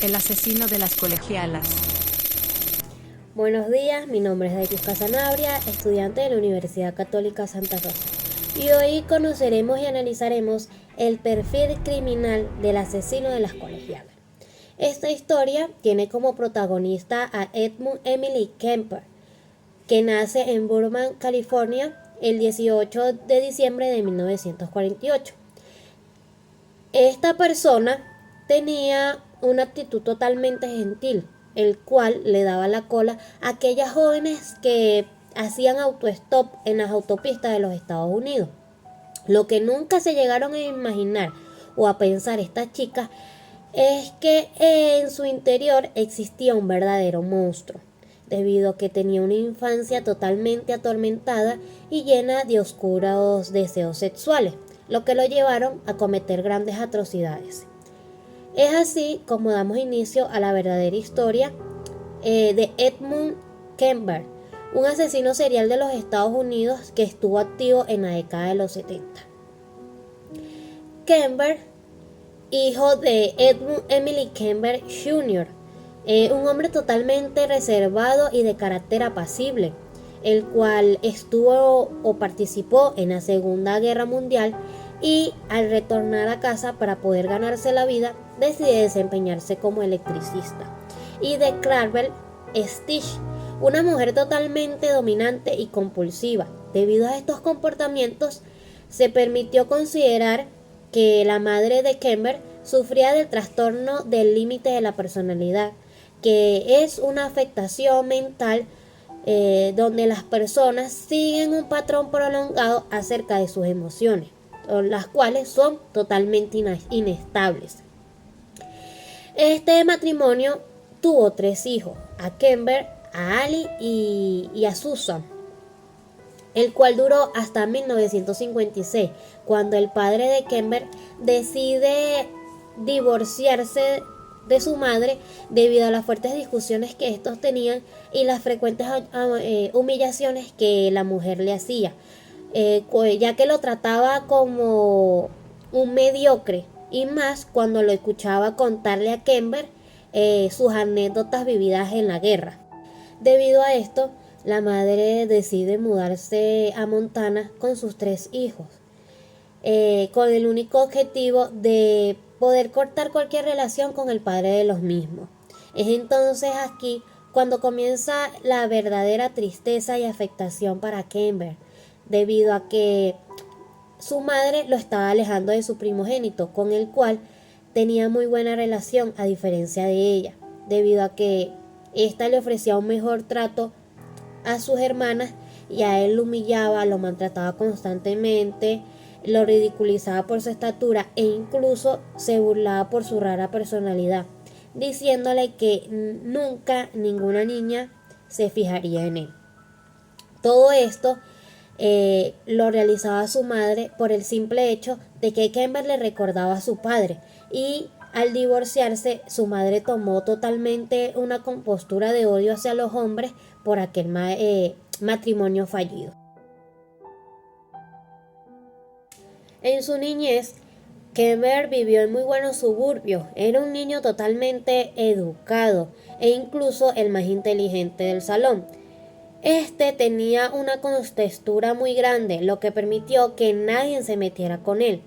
el asesino de las colegialas. Buenos días, mi nombre es Daikus Casanabria, estudiante de la Universidad Católica Santa Rosa. Y hoy conoceremos y analizaremos el perfil criminal del asesino de las colegialas. Esta historia tiene como protagonista a Edmund Emily Kemper, que nace en Burbank, California, el 18 de diciembre de 1948. Esta persona tenía una actitud totalmente gentil, el cual le daba la cola a aquellas jóvenes que hacían autostop en las autopistas de los Estados Unidos. Lo que nunca se llegaron a imaginar o a pensar estas chicas es que en su interior existía un verdadero monstruo, debido a que tenía una infancia totalmente atormentada y llena de oscuros deseos sexuales, lo que lo llevaron a cometer grandes atrocidades. Es así como damos inicio a la verdadera historia de Edmund Kemper, un asesino serial de los Estados Unidos que estuvo activo en la década de los 70. Kemper, hijo de Edmund Emily Kemper Jr., un hombre totalmente reservado y de carácter apacible, el cual estuvo o participó en la Segunda Guerra Mundial y al retornar a casa para poder ganarse la vida decide desempeñarse como electricista, y de Clarabelle Stitch, una mujer totalmente dominante y compulsiva. Debido a estos comportamientos se permitió considerar que la madre de Kemper sufría del trastorno del límite de la personalidad, que es una afectación mental donde las personas siguen un patrón prolongado acerca de sus emociones, las cuales son totalmente inestables. Este matrimonio tuvo 3 hijos, a Kemper, a Ali y a Susan, el cual duró hasta 1956, cuando el padre de Kemper decide divorciarse de su madre debido a las fuertes discusiones que estos tenían y las frecuentes humillaciones que la mujer le hacía, ya que lo trataba como un mediocre, y más cuando lo escuchaba contarle a Kemper sus anécdotas vividas en la guerra. Debido a esto, la madre decide mudarse a Montana con sus 3 hijos, con el único objetivo de poder cortar cualquier relación con el padre de los mismos. Es entonces aquí cuando comienza la verdadera tristeza y afectación para Kemper, debido a que su madre lo estaba alejando de su primogénito, con el cual tenía muy buena relación a diferencia de ella, debido a que ésta le ofrecía un mejor trato a sus hermanas y a él lo humillaba, lo maltrataba constantemente, lo ridiculizaba por su estatura e incluso se burlaba por su rara personalidad, diciéndole que nunca ninguna niña se fijaría en él. Todo esto lo realizaba su madre por el simple hecho de que Kemper le recordaba a su padre, y al divorciarse su madre tomó totalmente una compostura de odio hacia los hombres por aquel matrimonio fallido. En su niñez, Kemper vivió en muy buenos suburbios. Era un niño totalmente educado e incluso el más inteligente del salón. Este tenía una contextura muy grande, lo que permitió que nadie se metiera con él.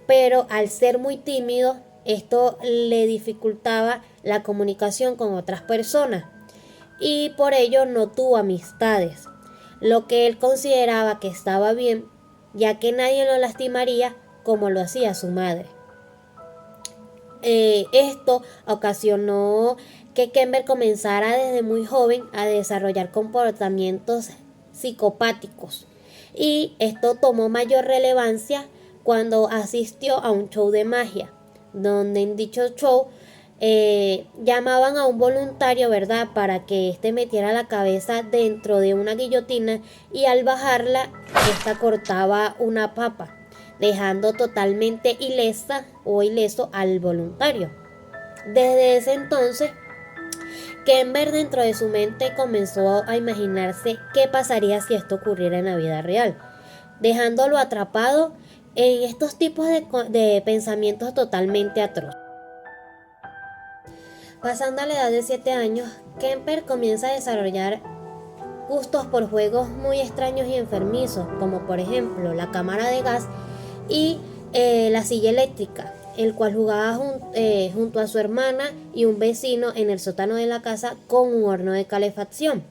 Pero al ser muy tímido, esto le dificultaba la comunicación con otras personas y por ello no tuvo amistades, lo que él consideraba que estaba bien, ya que nadie lo lastimaría como lo hacía su madre. Esto ocasionó que Kemper comenzara desde muy joven a desarrollar comportamientos psicopáticos, y esto tomó mayor relevancia cuando asistió a un show de magia, donde en dicho show llamaban a un voluntario, ¿verdad?, para que éste metiera la cabeza dentro de una guillotina y al bajarla, ésta cortaba una papa, dejando totalmente ilesa o ileso al voluntario. Desde ese entonces, Kemper dentro de su mente comenzó a imaginarse qué pasaría si esto ocurriera en la vida real, dejándolo atrapado en estos tipos de pensamientos totalmente atroces. Pasando a la edad de 7 años, Kemper comienza a desarrollar gustos por juegos muy extraños y enfermizos, como por ejemplo la cámara de gas y la silla eléctrica, el cual jugaba junto a su hermana y un vecino en el sótano de la casa con un horno de calefacción.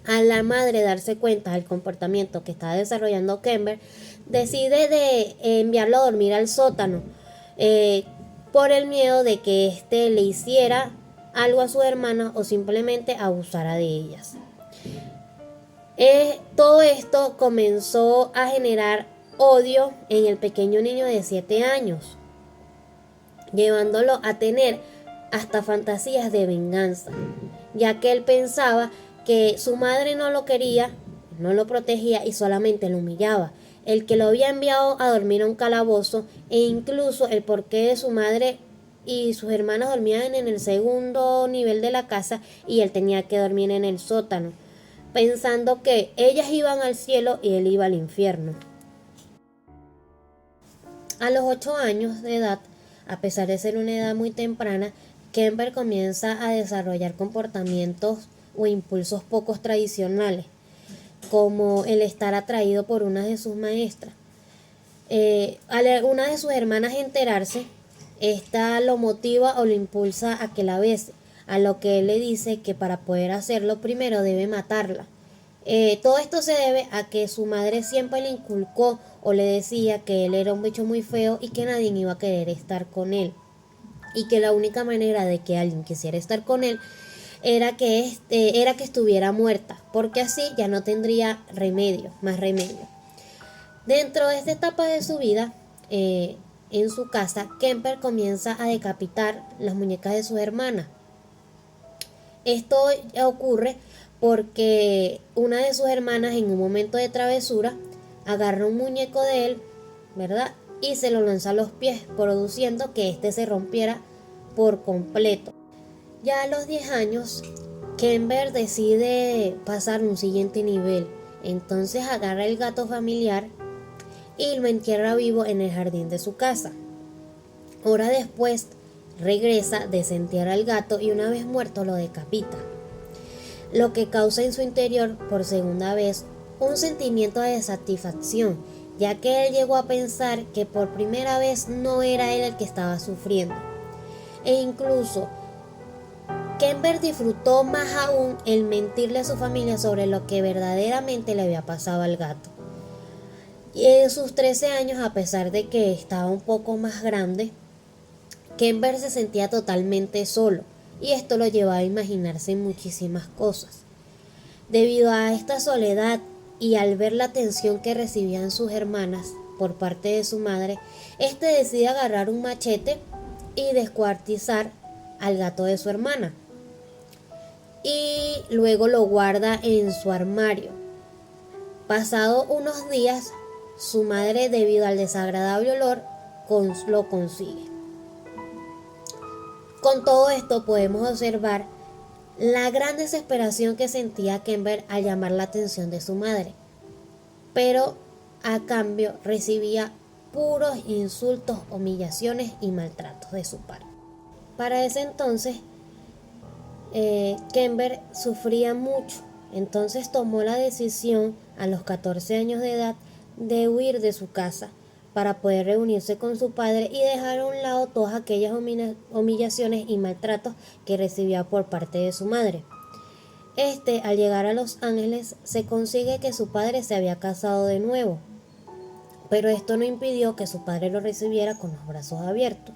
Al la madre darse cuenta del comportamiento que estaba desarrollando Kemper, decide de enviarlo a dormir al sótano por el miedo de que éste le hiciera algo a su hermana o simplemente abusara de ellas. Todo esto comenzó a generar odio en el pequeño niño de 7 años, llevándolo a tener hasta fantasías de venganza, ya que él pensaba que su madre no lo quería, no lo protegía y solamente lo humillaba. El que lo había enviado a dormir a un calabozo e incluso el porqué de su madre y sus hermanas dormían en el segundo nivel de la casa y él tenía que dormir en el sótano, pensando que ellas iban al cielo y él iba al infierno. A los 8 años de edad, a pesar de ser una edad muy temprana, Kemper comienza a desarrollar comportamientos o impulsos pocos tradicionales, como el estar atraído por una de sus maestras. Al una de sus hermanas enterarse, esta lo motiva o lo impulsa a que la bese, a lo que él le dice que para poder hacerlo primero debe matarla. Todo esto se debe a que su madre siempre le inculcó o le decía que él era un bicho muy feo y que nadie iba a querer estar con él, y que la única manera de que alguien quisiera estar con él era que estuviera muerta, porque así ya no tendría más remedio. Dentro de esta etapa de su vida, en su casa, Kemper comienza a decapitar las muñecas de su hermana. Esto ocurre porque una de sus hermanas, en un momento de travesura, agarra un muñeco de él, ¿verdad?, y se lo lanza a los pies, produciendo que éste se rompiera por completo. Ya a los 10 años, Kemper decide pasar un siguiente nivel. Entonces agarra el gato familiar y lo entierra vivo en el jardín de su casa. Hora después, regresa, desentierra al gato y una vez muerto lo decapita, lo que causa en su interior por segunda vez un sentimiento de satisfacción, ya que él llegó a pensar que por primera vez no era él el que estaba sufriendo. E incluso Kemper disfrutó más aún el mentirle a su familia sobre lo que verdaderamente le había pasado al gato. Y en sus 13 años, a pesar de que estaba un poco más grande, Kemper se sentía totalmente solo, y esto lo llevaba a imaginarse muchísimas cosas. Debido a esta soledad y al ver la atención que recibían sus hermanas por parte de su madre, este decide agarrar un machete y descuartizar al gato de su hermana, y luego lo guarda en su armario. Pasado unos días, su madre, debido al desagradable olor, lo consigue. Con todo esto podemos observar la gran desesperación que sentía Kemper al llamar la atención de su madre, pero a cambio recibía puros insultos, humillaciones y maltratos de su parte. Para ese entonces, Kemper sufría mucho, entonces tomó la decisión a los 14 años de edad de huir de su casa para poder reunirse con su padre y dejar a un lado todas aquellas humillaciones y maltratos que recibía por parte de su madre. Al llegar a Los Ángeles, se consigue que su padre se había casado de nuevo, pero esto no impidió que su padre lo recibiera con los brazos abiertos.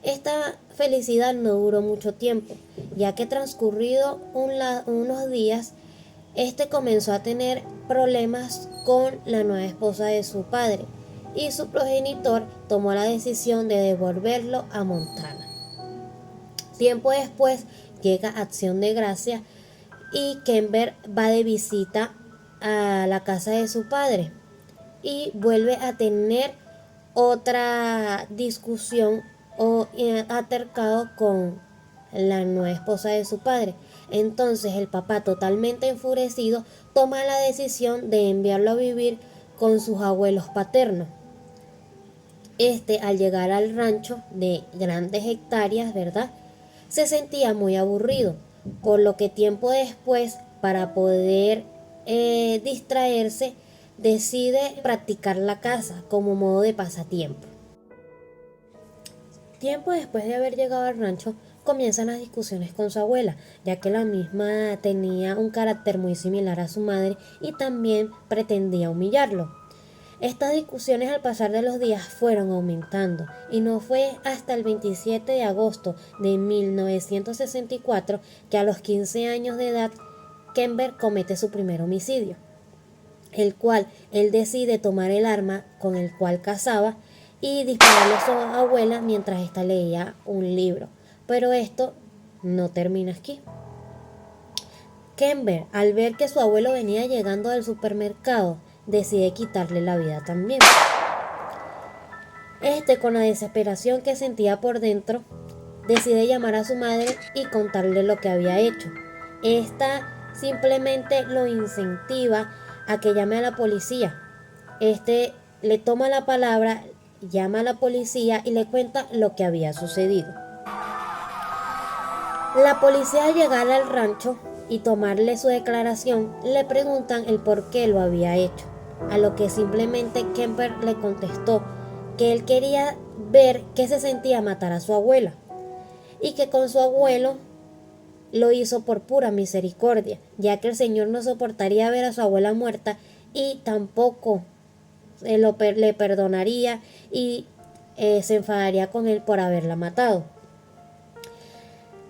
Esta felicidad no duró mucho tiempo, ya que transcurrido unos días, comenzó a tener problemas con la nueva esposa de su padre, y su progenitor tomó la decisión de devolverlo a Montana. Tiempo después llega Acción de Gracia y Kemper va de visita a la casa de su padre y vuelve a tener otra discusión o altercado con la nueva esposa de su padre. Entonces el papá, totalmente enfurecido, toma la decisión de enviarlo a vivir con sus abuelos paternos. Al llegar al rancho de grandes hectáreas, ¿verdad?, se sentía muy aburrido, por lo que tiempo después, para poder distraerse, decide practicar la caza como modo de pasatiempo. Tiempo después de haber llegado al rancho, comienzan las discusiones con su abuela, ya que la misma tenía un carácter muy similar a su madre y también pretendía humillarlo. Estas discusiones al pasar de los días fueron aumentando y no fue hasta el 27 de agosto de 1964 que a los 15 años de edad Kemper comete su primer homicidio, el cual él decide tomar el arma con el cual cazaba y dispararle a su abuela mientras ésta leía un libro. Pero esto no termina aquí. Kemper, al ver que su abuelo venía llegando del supermercado, decide quitarle la vida también. Con la desesperación que sentía por dentro, decide llamar a su madre y contarle lo que había hecho. Esta simplemente lo incentiva a que llame a la policía. Le toma la palabra, llama a la policía y le cuenta lo que había sucedido. La policía, al llegar al rancho y tomarle su declaración, le preguntan el por qué lo había hecho, a lo que simplemente Kemper le contestó que él quería ver qué se sentía matar a su abuela y que con su abuelo lo hizo por pura misericordia, ya que el señor no soportaría ver a su abuela muerta y tampoco le perdonaría y se enfadaría con él por haberla matado.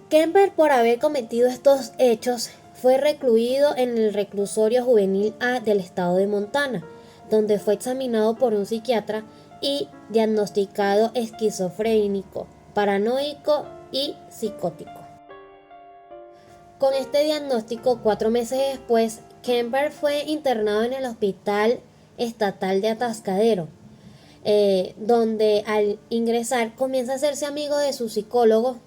Kemper, por haber cometido estos hechos, fue recluido en el reclusorio juvenil A del estado de Montana, donde fue examinado por un psiquiatra y diagnosticado esquizofrénico, paranoico y psicótico. Con este diagnóstico, 4 meses después, Kemper fue internado en el Hospital Estatal de Atascadero, donde al ingresar comienza a hacerse amigo de su psicólogo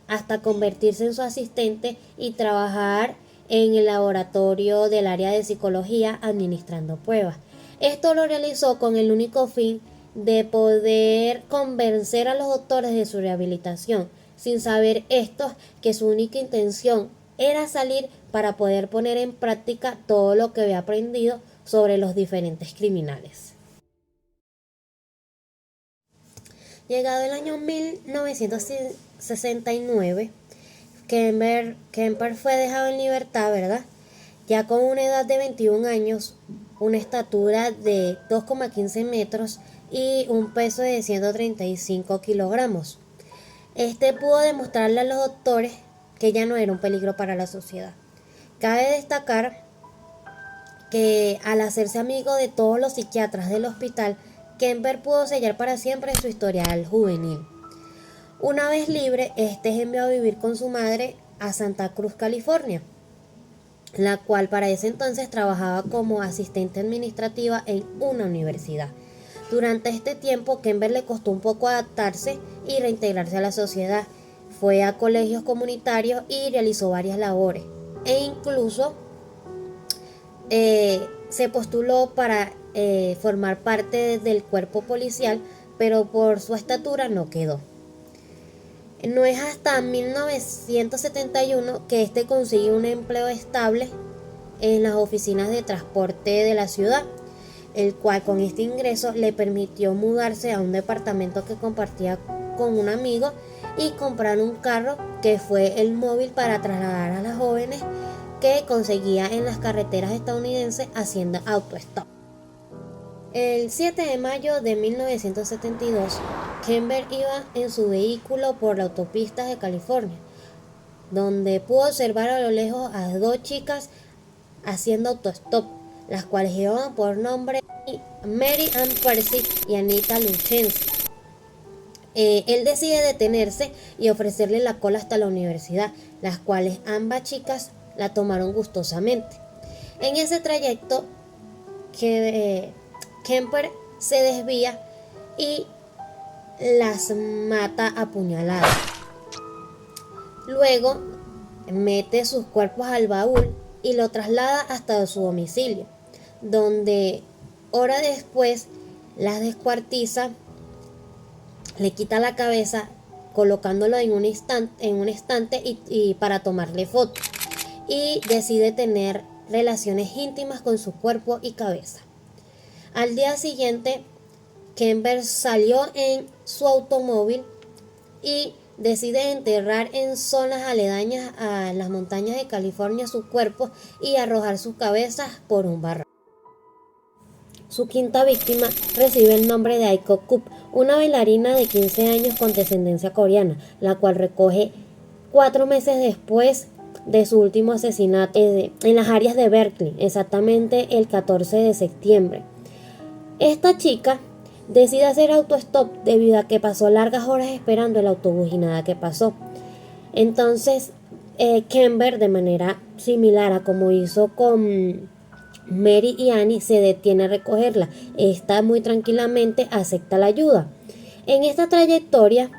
hasta convertirse en su asistente y trabajar en el laboratorio del área de psicología administrando pruebas. Esto lo realizó con el único fin de poder convencer a los doctores de su rehabilitación, sin saber estos que su única intención era salir para poder poner en práctica todo lo que había aprendido sobre los diferentes criminales. Llegado el año 1969, Kemper fue dejado en libertad, ¿verdad? Ya con una edad de 21 años, una estatura de 2,15 metros y un peso de 135 kilogramos. Pudo demostrarle a los doctores que ya no era un peligro para la sociedad. Cabe destacar que al hacerse amigo de todos los psiquiatras del hospital, Kemper pudo sellar para siempre su historial juvenil. Una vez libre, es enviado a vivir con su madre a Santa Cruz, California, la cual para ese entonces trabajaba como asistente administrativa en una universidad. Durante este tiempo, Kemper le costó un poco adaptarse y reintegrarse a la sociedad. Fue a colegios comunitarios y realizó varias labores. E incluso se postuló para formar parte del cuerpo policial, pero por su estatura no quedó. No es hasta 1971 que consigue un empleo estable en las oficinas de transporte de la ciudad, el cual con este ingreso le permitió mudarse a un departamento que compartía con un amigo y comprar un carro que fue el móvil para trasladar a las jóvenes que conseguía en las carreteras estadounidenses haciendo autostop. El 7 de mayo de 1972, Kemper iba en su vehículo por la autopista de California, donde pudo observar a lo lejos a 2 chicas haciendo autostop, las cuales llevaban por nombre Mary Ann Percy y Anita Luchenzi. Él decide detenerse y ofrecerle la cola hasta la universidad, las cuales ambas chicas la tomaron gustosamente. En ese trayecto, Kemper se desvía y las mata a puñaladas. Luego mete sus cuerpos al baúl y lo traslada hasta su domicilio, donde horas después las descuartiza, le quita la cabeza colocándolo en un estante y para tomarle fotos. Y decide tener relaciones íntimas con su cuerpo y cabeza. Al día siguiente, Kember salió en su automóvil y decide enterrar en zonas aledañas a las montañas de California su cuerpo y arrojar sus cabezas por un barranco. Su quinta víctima recibe el nombre de Aiko Kup, una bailarina de 15 años con descendencia coreana, la cual recoge 4 meses después de su último asesinato en las áreas de Berkeley, exactamente el 14 de septiembre. Esta chica decide hacer autostop debido a que pasó largas horas esperando el autobús y nada que pasó. Entonces, Kember, de manera similar a como hizo con Mary y Annie, se detiene a recogerla. Esta muy tranquilamente acepta la ayuda. En esta trayectoria,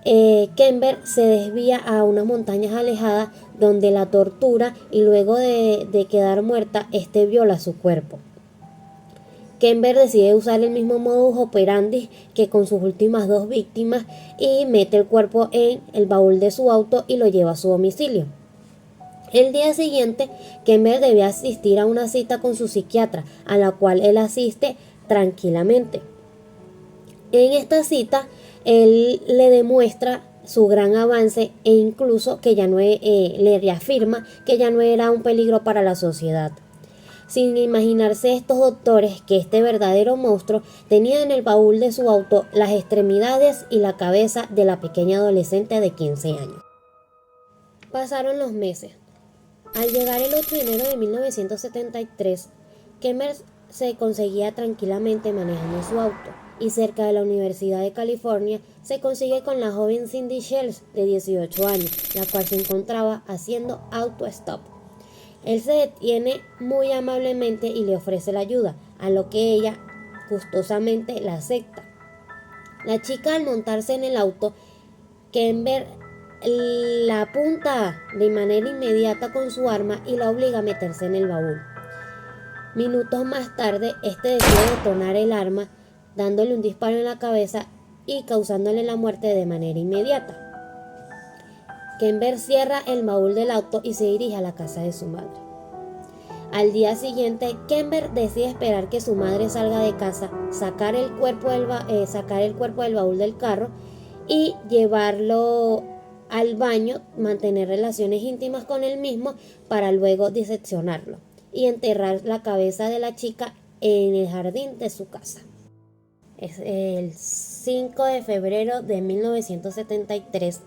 Kember se desvía a unas montañas alejadas donde la tortura y luego de quedar muerta, viola su cuerpo. Kember decide usar el mismo modus operandi que con sus últimas 2 víctimas y mete el cuerpo en el baúl de su auto y lo lleva a su domicilio. El día siguiente, Kember debía asistir a una cita con su psiquiatra, a la cual él asiste tranquilamente. En esta cita, él le demuestra su gran avance e incluso que ya no le reafirma que ya no era un peligro para la sociedad. Sin imaginarse estos doctores que este verdadero monstruo tenía en el baúl de su auto las extremidades y la cabeza de la pequeña adolescente de 15 años. Pasaron los meses. Al llegar el 8 de enero de 1973, Kember se conseguía tranquilamente manejando su auto y cerca de la Universidad de California se consigue con la joven Cindy Shells de 18 años, la cual se encontraba haciendo autostop. Él se detiene muy amablemente y le ofrece la ayuda, a lo que ella gustosamente la acepta. La chica, al montarse en el auto, Kember la apunta de manera inmediata con su arma y la obliga a meterse en el baúl. Minutos más tarde, decide detonar el arma, dándole un disparo en la cabeza y causándole la muerte de manera inmediata. Kember cierra el baúl del auto y se dirige a la casa de su madre. Al día siguiente, Kember decide esperar que su madre salga de casa, sacar el cuerpo del baúl del carro y llevarlo al baño, mantener relaciones íntimas con él mismo para luego diseccionarlo y enterrar la cabeza de la chica en el jardín de su casa. Es el 5 de febrero de 1973.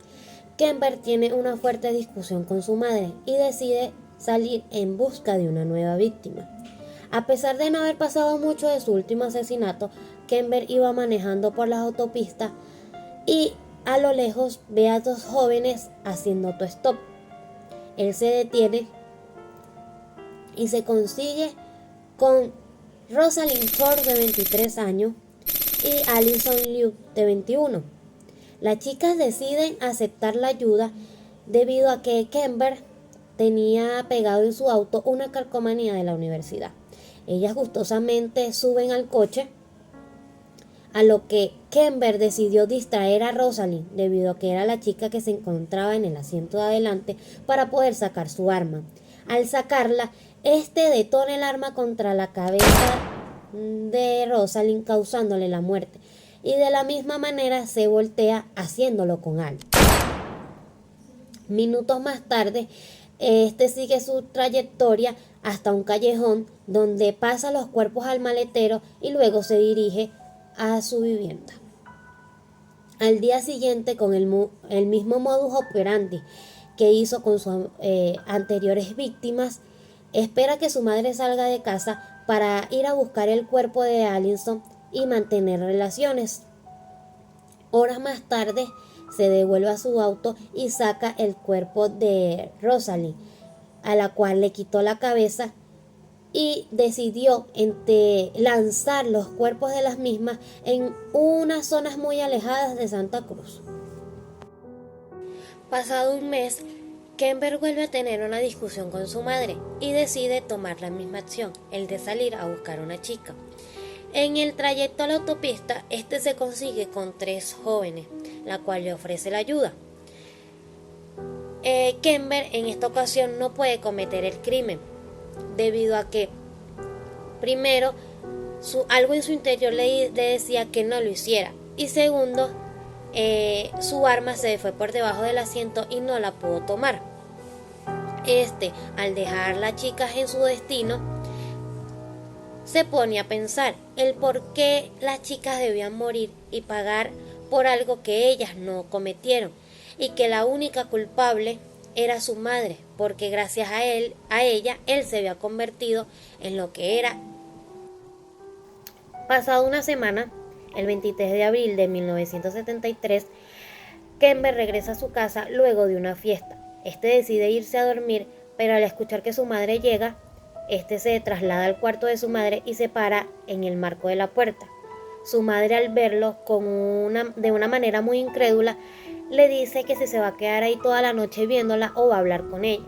Kember tiene una fuerte discusión con su madre y decide salir en busca de una nueva víctima. A pesar de no haber pasado mucho de su último asesinato, Kember iba manejando por las autopistas y a lo lejos ve a 2 jóvenes haciendo autostop. Él se detiene y se consigue con Rosalind Ford de 23 años y Allison Liu de 21. Las chicas deciden aceptar la ayuda debido a que Kember tenía pegado en su auto una calcomanía de la universidad. Ellas gustosamente suben al coche, a lo que Kember decidió distraer a Rosalind debido a que era la chica que se encontraba en el asiento de adelante para poder sacar su arma. Al sacarla, detona el arma contra la cabeza de Rosalind, causándole la muerte, y de la misma manera se voltea haciéndolo con Al. Minutos más tarde, sigue su trayectoria hasta un callejón donde pasa los cuerpos al maletero y luego se dirige a su vivienda. Al día siguiente, con el mismo modus operandi que hizo con sus anteriores víctimas, espera que su madre salga de casa para ir a buscar el cuerpo de Allison y mantener relaciones. Horas más tarde, se devuelve a su auto y saca el cuerpo de Rosalind, a la cual le quitó la cabeza, y decidió lanzar los cuerpos de las mismas en unas zonas muy alejadas de Santa Cruz. Pasado un mes, Kember vuelve a tener una discusión con su madre y decide tomar la misma acción, el de salir a buscar a una chica. En el trayecto a la autopista, se consigue con 3 jóvenes, la cual le ofrece la ayuda. Kember en esta ocasión no puede cometer el crimen, debido a que, primero, algo en su interior le decía que no lo hiciera, y segundo, su arma se fue por debajo del asiento y no la pudo tomar. Al dejar a las chicas en su destino, se pone a pensar el por qué las chicas debían morir y pagar por algo que ellas no cometieron, y que la única culpable era su madre, porque gracias a ella, él se había convertido en lo que era. Pasada una semana, el 23 de abril de 1973, Kember regresa a su casa luego de una fiesta. Decide irse a dormir, pero al escuchar que su madre llega, se traslada al cuarto de su madre y se para en el marco de la puerta. Su madre, al verlo de una manera muy incrédula, le dice que si se va a quedar ahí toda la noche viéndola o va a hablar con ella.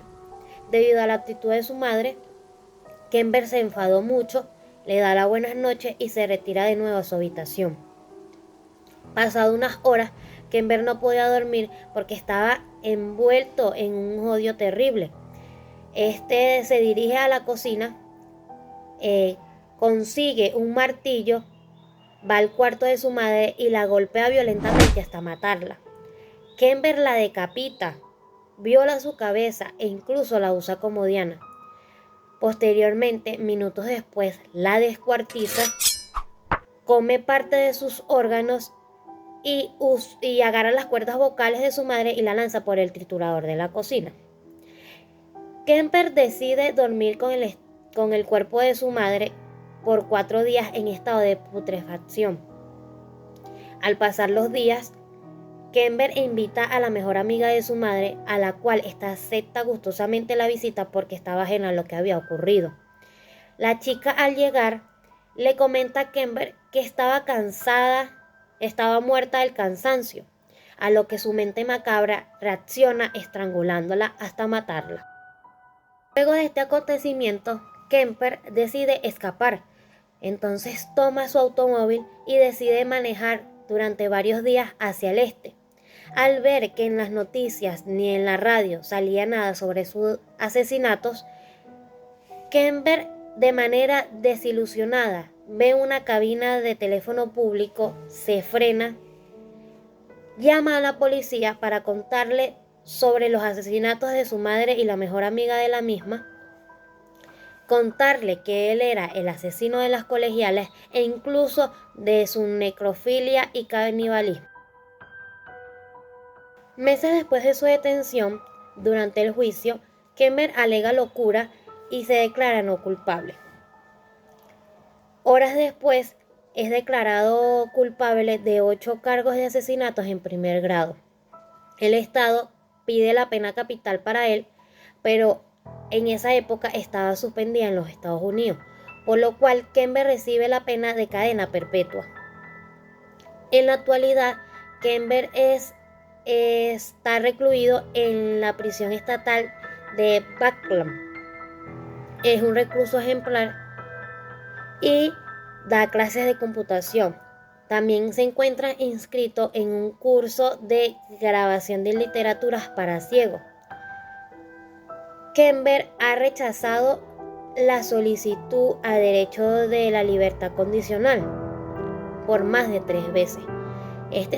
Debido a la actitud de su madre, Kember se enfadó mucho, le da las buenas noches y se retira de nuevo a su habitación. Pasado unas horas, Kember no podía dormir porque estaba envuelto en un odio terrible. Se dirige a la cocina, consigue un martillo, va al cuarto de su madre y la golpea violentamente hasta matarla. Kember la decapita, viola su cabeza e incluso la usa como diana. Posteriormente, minutos después, la descuartiza, come parte de sus órganos y agarra las cuerdas vocales de su madre y la lanza por el triturador de la cocina. Kember decide dormir con el cuerpo de su madre por 4 días en estado de putrefacción. Al pasar los días, Kember invita a la mejor amiga de su madre, a la cual esta acepta gustosamente la visita porque estaba ajena a lo que había ocurrido. La chica, al llegar, le comenta a Kember que estaba cansada, estaba muerta del cansancio, a lo que su mente macabra reacciona estrangulándola hasta matarla. Luego de este acontecimiento, Kember decide escapar. Entonces toma su automóvil y decide manejar durante varios días hacia el este. Al ver que en las noticias ni en la radio salía nada sobre sus asesinatos, Kember, de manera desilusionada, ve una cabina de teléfono público, se frena, llama a la policía para contarle sobre los asesinatos de su madre y la mejor amiga de la misma, contarle que él era el asesino de las colegialas e incluso de su necrofilia y canibalismo. Meses después de su detención, durante el juicio, Kember alega locura y se declara no culpable. Horas después, es declarado culpable de 8 cargos de asesinatos en primer grado. El Estado pide la pena capital para él, pero en esa época estaba suspendida en los Estados Unidos, por lo cual Kember recibe la pena de cadena perpetua. En la actualidad, Kember está recluido en la prisión estatal de Parkland. Es un recluso ejemplar y da clases de computación. También se encuentra inscrito en un curso de grabación de literaturas para ciegos. Kember ha rechazado la solicitud a derecho de la libertad condicional por más de 3 veces.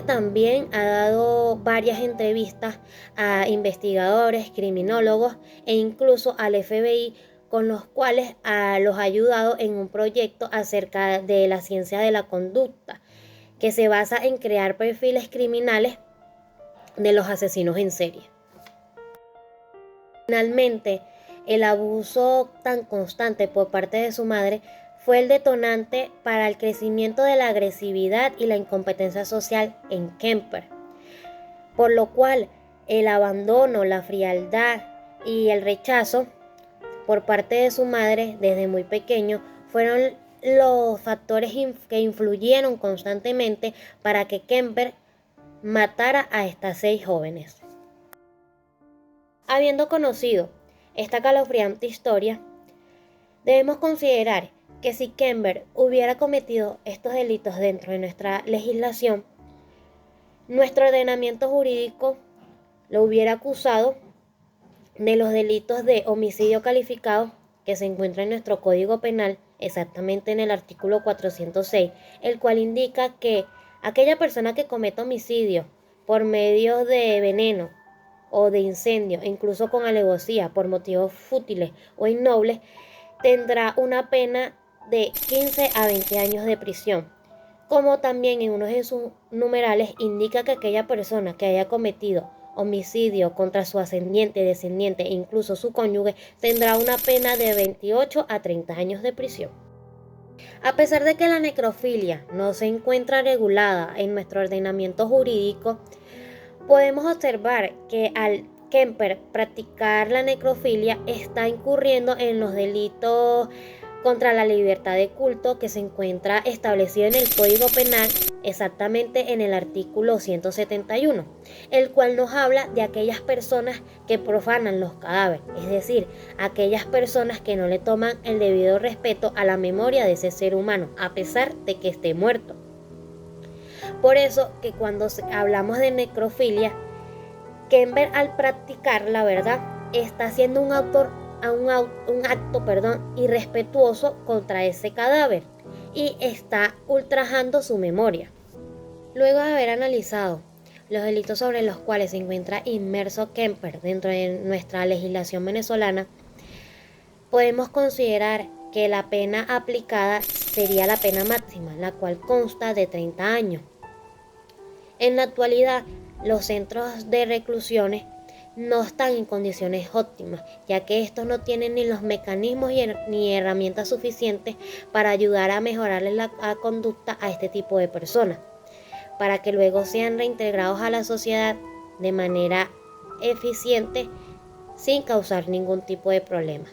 También ha dado varias entrevistas a investigadores, criminólogos e incluso al FBI, con los cuales los ha ayudado en un proyecto acerca de la ciencia de la conducta, que se basa en crear perfiles criminales de los asesinos en serie. Finalmente, el abuso tan constante por parte de su madre fue el detonante para el crecimiento de la agresividad y la incompetencia social en Kember, por lo cual el abandono, la frialdad y el rechazo por parte de su madre desde muy pequeño fueron los factores que influyeron constantemente para que Kember matara a estas 6 jóvenes. Habiendo conocido esta calofriante historia, debemos considerar que si Kember hubiera cometido estos delitos dentro de nuestra legislación, nuestro ordenamiento jurídico lo hubiera acusado de los delitos de homicidio calificado que se encuentra en nuestro Código Penal, exactamente en el artículo 406, el cual indica que aquella persona que cometa homicidio por medio de veneno o de incendio, incluso con alevosía, por motivos fútiles o innobles, tendrá una pena de 15 a 20 años de prisión. Como también en uno de sus numerales indica que aquella persona que haya cometido homicidio contra su ascendiente, descendiente e incluso su cónyuge tendrá una pena de 28 a 30 años de prisión. A pesar de que la necrofilia no se encuentra regulada en nuestro ordenamiento jurídico, podemos observar que al Kemper practicar la necrofilia está incurriendo en los delitos contra la libertad de culto que se encuentra establecido en el Código Penal, exactamente en el artículo 171, el cual nos habla de aquellas personas que profanan los cadáveres, es decir, aquellas personas que no le toman el debido respeto a la memoria de ese ser humano, a pesar de que esté muerto. Por eso que cuando hablamos de necrofilia, Kemper al practicar la verdad está haciendo un acto irrespetuoso contra ese cadáver y está ultrajando su memoria. Luego de haber analizado los delitos sobre los cuales se encuentra inmerso Kemper dentro de nuestra legislación venezolana, podemos considerar que la pena aplicada sería la pena máxima, la cual consta de 30 años. En la actualidad, los centros de reclusiones no están en condiciones óptimas, ya que estos no tienen ni los mecanismos ni herramientas suficientes para ayudar a mejorarle la conducta a este tipo de personas, para que luego sean reintegrados a la sociedad de manera eficiente sin causar ningún tipo de problema.